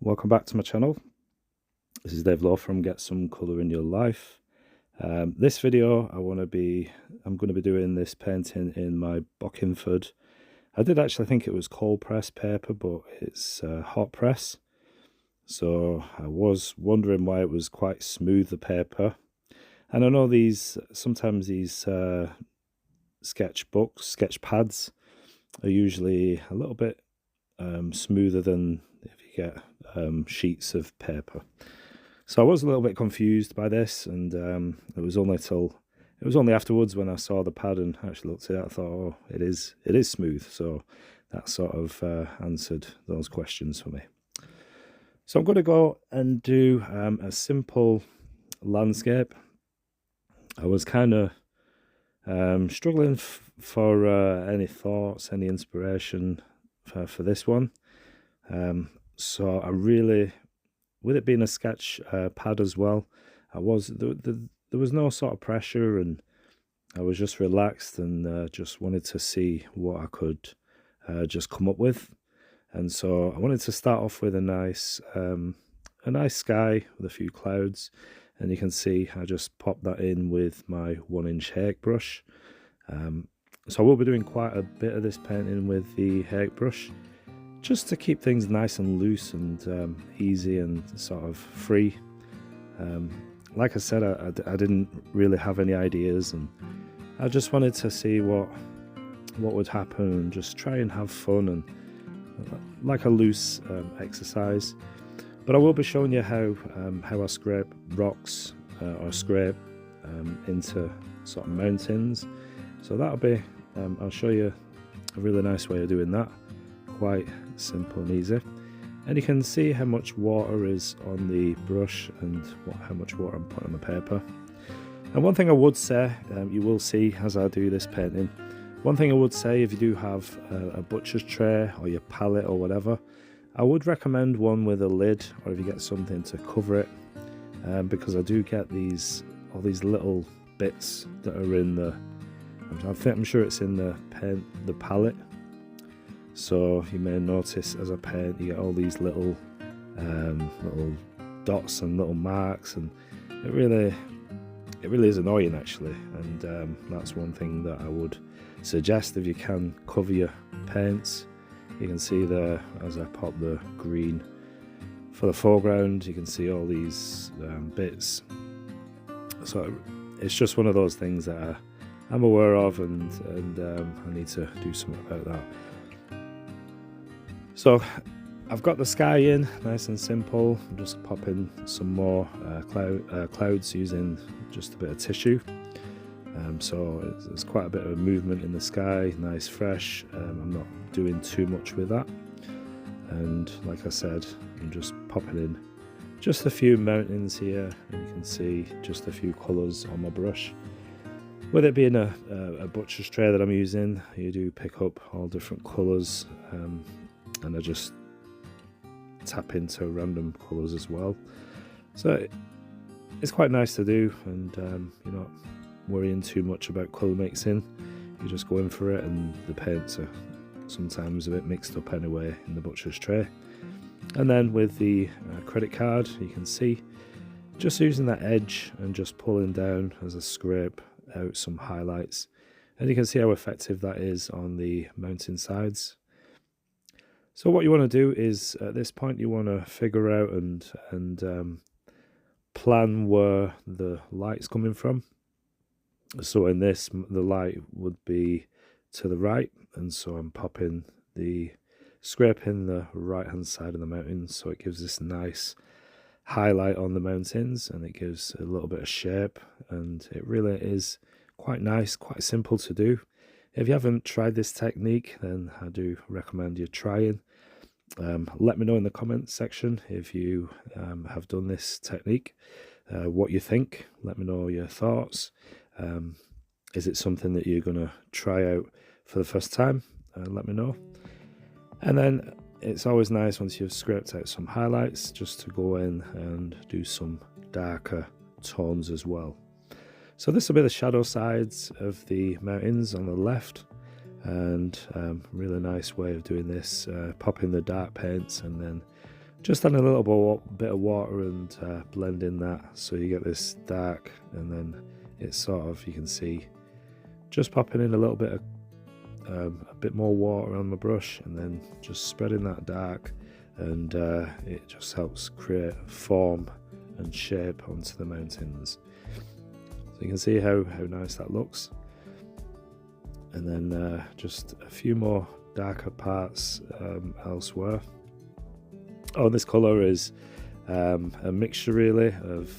Welcome back to my channel. This is Dave Law from Get Some Colour in Your Life. This video I'm going to be doing this painting in my Bockingford. I did actually think it was cold press paper, but it's hot press. So I was wondering why it was quite smooth, the paper. And I know sometimes these sketch pads are usually a little bit smoother than if you get sheets of paper. So I was a little bit confused by this, and it was only afterwards when I saw the pad and actually looked at it, I thought, oh, it is smooth. So that sort of answered those questions for me. So I'm going to go and do a simple landscape. I was kind of struggling for any thoughts, any inspiration for this one. So I really, with it being a sketch pad as well, there was no sort of pressure, and I was just relaxed and just wanted to see what I could just come up with. And so I wanted to start off with a nice sky with a few clouds, and you can see I just popped that in with my 1-inch Hake brush. So I will be doing quite a bit of this painting with the Hake brush, just to keep things nice and loose and easy and sort of free. Like I said, I didn't really have any ideas, and I just wanted to see what would happen and just try and have fun and like a loose exercise. But I will be showing you how I scrape rocks or scrape into sort of mountains. So that'll be I'll show you a really nice way of doing that. Quite simple and easy, and you can see how much water is on the brush and how much water I'm putting on the paper. And one thing I would say, you will see as I do this painting, one thing I would say, if you do have a butcher's tray or your palette or whatever, I would recommend one with a lid, or if you get something to cover it, because I do get all these little bits that are in the, I'm sure it's in the palette. So you may notice as I paint, you get all these little dots and little marks, and it really is annoying actually. And that's one thing that I would suggest, if you can cover your paints. You can see there as I pop the green for the foreground, you can see all these bits. So it's just one of those things that I'm aware of, and I need to do something about that. So I've got the sky in, nice and simple. I'm just popping some more clouds using just a bit of tissue. So there's quite a bit of movement in the sky, nice, fresh. I'm not doing too much with that. And like I said, I'm just popping in just a few mountains here, and you can see just a few colours on my brush. With it being a butcher's tray that I'm using, you do pick up all different colours. And I just tap into random colours as well. So it's quite nice to do, and you're not worrying too much about colour mixing. You just go in for it, and the paints are sometimes a bit mixed up anyway in the butcher's tray. And then with the credit card, you can see just using that edge and just pulling down as I scrape out some highlights, and you can see how effective that is on the mountain sides. So what you want to do is, at this point, you want to figure out and plan where the light's coming from. So in this, the light would be to the right, and so I'm scraping the right hand side of the mountain, so it gives this nice highlight on the mountains, and it gives a little bit of shape, and it really is quite nice, quite simple to do. If you haven't tried this technique, then I do recommend you trying. Let me know in the comments section if you have done this technique, what you think. Let me know your thoughts. Is it something that you're going to try out for the first time? Let me know. And then it's always nice, once you've scraped out some highlights, just to go in and do some darker tones as well. So this will be the shadow sides of the mountains on the left, and really nice way of doing this, popping the dark paints and then Just adding a little bit of water and blending that so you get this dark, and then it's sort of, you can see, just popping in a little bit of a bit more water on my brush and then just spreading that dark, and it just helps create form and shape onto the mountains. So you can see how nice that looks. And then just a few more darker parts elsewhere. Oh, this colour is a mixture really of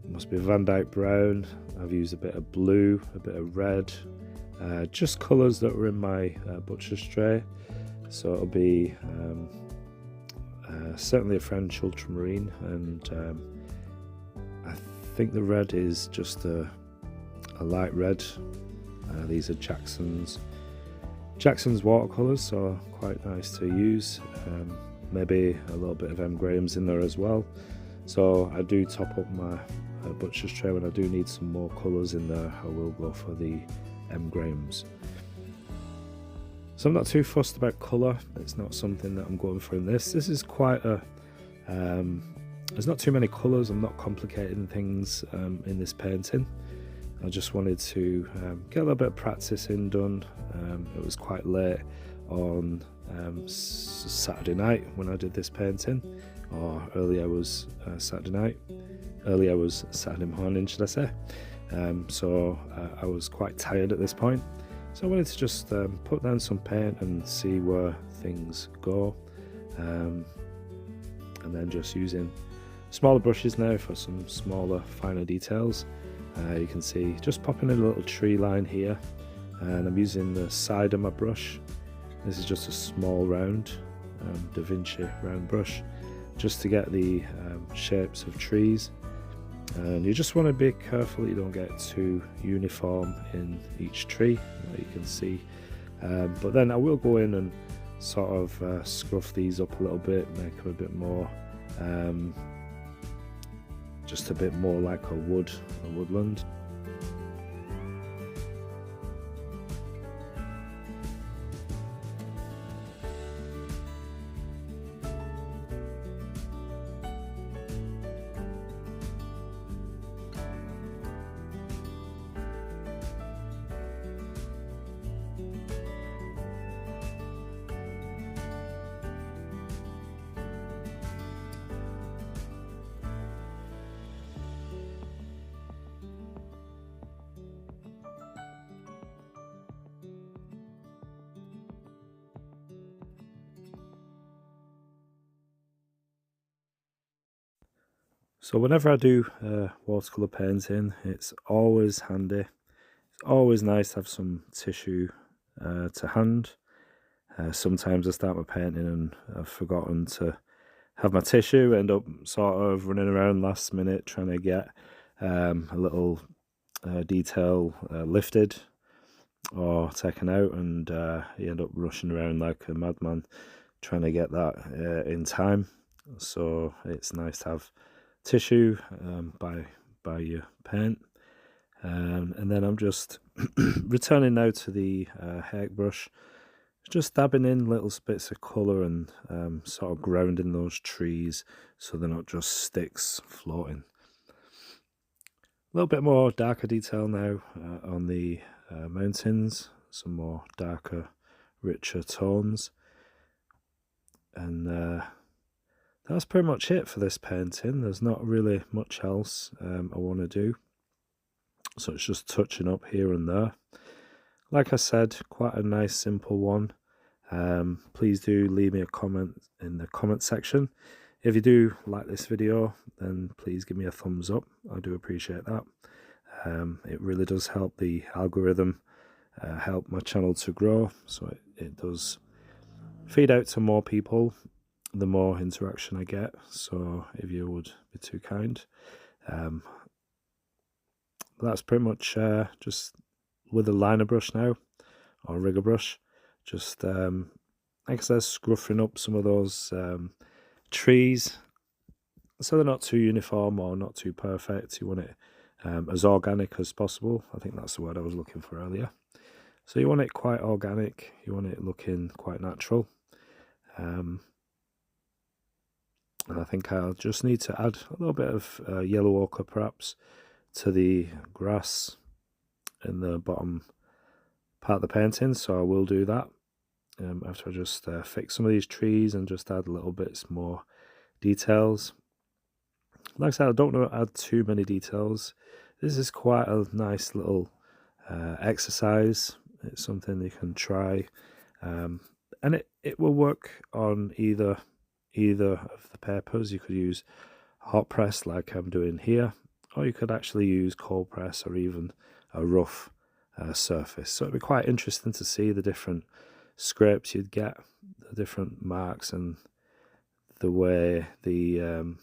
must be Van Dyke brown. I've used a bit of blue, a bit of red, just colours that were in my butcher's tray. So it'll be certainly a French ultramarine, and I think the red is just a light red. These are Jackson's watercolours, so quite nice to use. Maybe a little bit of M. Graham's in there as well. So I do top up my butcher's tray when I do need some more colours in there. I will go for the M. Graham's. So I'm not too fussed about colour. It's not something that I'm going for in this. This is quite a there's not too many colours. I'm not complicating things in this painting. I just wanted to get a little bit of practice done. It was quite late on Saturday night when I did this painting, or early hours Saturday night. Early hours Saturday morning, should I say. So I was quite tired at this point. So I wanted to just put down some paint and see where things go. And then just using smaller brushes now for some smaller, finer details. You can see just popping in a little tree line here, and I'm using the side of my brush. This is just a small round Da Vinci round brush, just to get the shapes of trees. And you just want to be careful that you don't get too uniform in each tree, that you can see. But then I will go in and sort of scruff these up a little bit, make them a bit more just a bit more like a woodland. So whenever I do watercolour painting, it's always handy. It's always nice to have some tissue to hand. Sometimes I start my painting and I've forgotten to have my tissue, end up sort of running around last minute trying to get a little detail lifted or taken out, and you end up rushing around like a madman trying to get that in time. So it's nice to have tissue by your paint. And then I'm just returning now to the hair brush, just dabbing in little bits of colour and sort of grounding those trees so they're not just sticks floating. A little bit more darker detail now on the mountains, some more darker, richer tones. And that's pretty much it for this painting. There's not really much else I want to do. So it's just touching up here and there. Like I said, quite a nice simple one. Please do leave me a comment in the comment section. If you do like this video, then please give me a thumbs up. I do appreciate that. It really does help the algorithm, help my channel to grow. So it does feed out to more people the more interaction I get. So if you would be too kind. That's pretty much just with a liner brush now, or rigger brush, just like I said, scruffing up some of those trees so they're not too uniform or not too perfect. You want it as organic as possible. I think that's the word I was looking for earlier. So you want it quite organic, you want it looking quite natural. And I think I'll just need to add a little bit of yellow ochre perhaps to the grass in the bottom part of the painting, so I will do that after I just fix some of these trees and just add a little bits more details. Like I said, I don't want to add too many details. This is quite a nice little exercise. It's something you can try, and it will work on either of the papers. You could use hot press like I'm doing here, or you could actually use cold press or even a rough surface. So it'd be quite interesting to see the different scrapes you'd get, the different marks, and the way the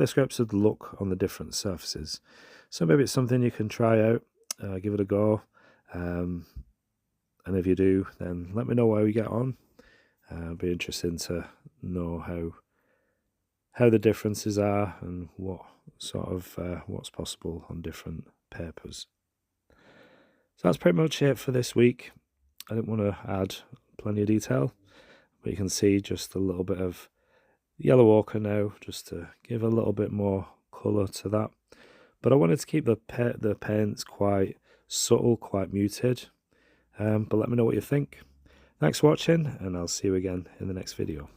scrapes would look on the different surfaces. So maybe it's something you can try out, give it a go, and if you do, then let me know how you get on. It'll be interesting to know how the differences are and what sort of what's possible on different papers. So that's pretty much it for this week. I didn't want to add plenty of detail, but you can see just a little bit of yellow ochre now, just to give a little bit more colour to that. But I wanted to keep the paints quite subtle, quite muted. But let me know what you think. Thanks for watching, and I'll see you again in the next video.